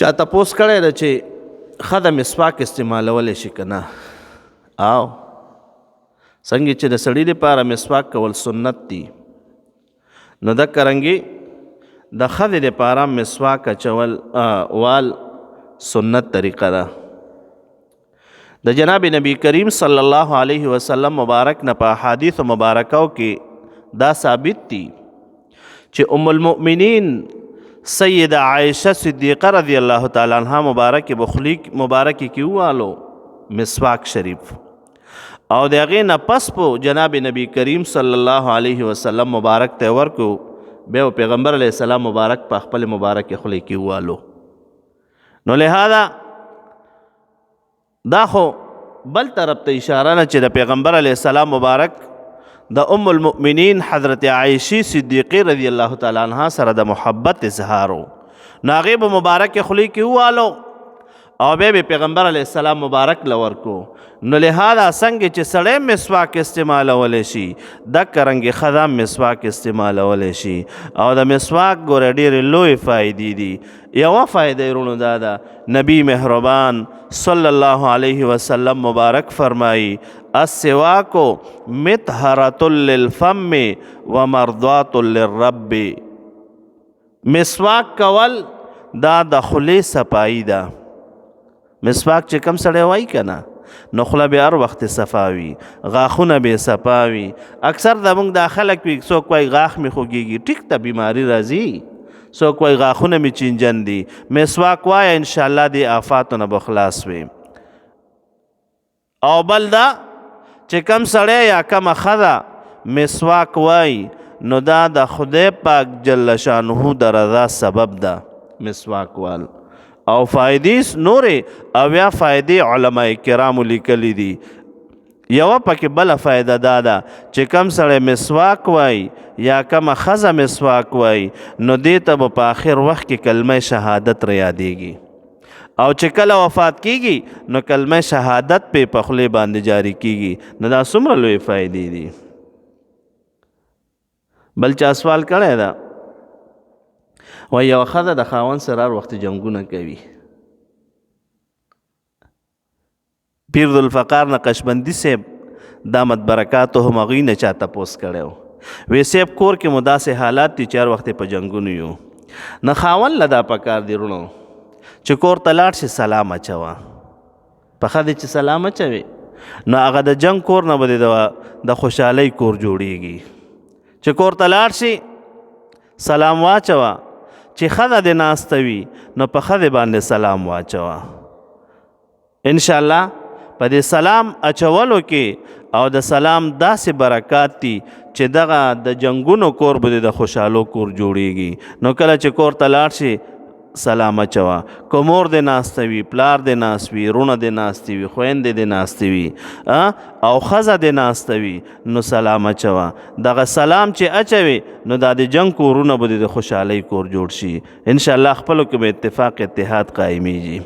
چا تپوس کړی ده چې ښځه مسواک استعمالولی شي که نه؟ او څنګه چې د سړي لپاره مسواک کول سنت دي، نو دکه رنګې د ښځې لپاره مسواک اچول وال سنت طریقه ده. د جناب نبی کریم صلی الله علیه وسلم مبارک نه په احادیث مبارکو کې دا ثابت دي چې ام المؤمنین سید عائشہ صدیقہ رضی اللہ تعالی عنہ مبارک بخلیق مبارک کی والو مسواک شریف او د هغې نه پس په جناب نبی کریم صلی الله علیه وسلم مبارک ته ورکو، بیا پیغمبر علیه السلام مبارک په خپل مبارک خلی کی والو. نو لہذا دا خو بل طرف ته اشاره نه چې د پیغمبر علیه السلام مبارک د ام المؤمنین حضرت عائشی صدیقی رضی اللہ تعالی عنہ سره د محبت اظهارو، نو هغې به مبارک خلی کې ووالو او بیا به پیغمبر علیه السلام مبارک لورکو. نو لہذا څنګه چې سړی مسواک استعمالولی شي دکه رنګې ښځه مسواک استعمالولی شي. او د مسواک ګوره ډېرې لویې فایدې دي. یوه فایده یې رونو دا ده، نبی مهربان صلی الله علیه وسلم مبارک فرمایی السواک مطهرة للفم ومرضات للرب. مسواک کول دا د خولې صفایی ده. مسواک چې کم سړی وایي که نه، نو خوله به هر وخت صفا وي، غاښونه به صفا وي. اکثر زموږ دا خلک وي، څوک وایي غاښ مې خوږېږي، ټیک ته بیماري راځي، څوک وایي غاښونه مې چینجن دي. مسواک وایه انشاءالله دې آفاتو نه به خلاص وي. او بل دا چې کم سړی یا کمه ښځه مسواک وایي، نو دا د خدای پاک جل شانه د رضا سبب ده مسواک وال. او فائدې نورې اویا فائدې علماء کرامو لیکلی دي. یوه پکې بله فایده دا ده چې کم سړی مسواک وایي یا کمه ښځه مسواک وایي، نو دې ته به په آخر وخت کې کلمه شهادت را یادېږي، او چې کله وفات کیږي نو کلمه شهادت په خولې باندې جاری کیږي. نو دا څومره لوی فایدې دي. بل چا سوال کړی ده، وایي یوه ښځه د خاوند سره هر وخت جنګونه کوي. پیر ذوالفقار نقشبندي صاحب دامت برکاتو هم هغوی نه چا تپوس کړی و، وی صاحب کور کې مو داسې حالات دي چې هر وخت په جنګونو یو. نه خاوند له دا پکار دی رونو چې کور ته لاړ شي سلام اچوه. په ښځې چې سلام اچوي نو هغه د جنګ کور نه به د خوشحالۍ کور جوړیږي. چې کور ته لاړ شي سلام واچوه، چې ښځه دې ناسته وي نو په ښځې باندې سلام واچوه. انشاءالله په دې سلام اچولو کې او د سلام داسې برکات دي چې دغه د جنګونو کور به د خوشحالو کور جوړیږي. نو کله چې کور ته لاړ شي سلام اچوه. که مور دې ناسته وي، پلار دې ناست وي، رونه دې ناستې وي، خویندې دې ناستې وي او ښځه دې ناسته وي، نو سلام اچوه. دغه سلام چې اچوي نو دا د جنګ کورونه به د خوشحالۍ کور جوړ شي. انشاءالله خپلو کې به اتفاق اتحاد قایمیږي.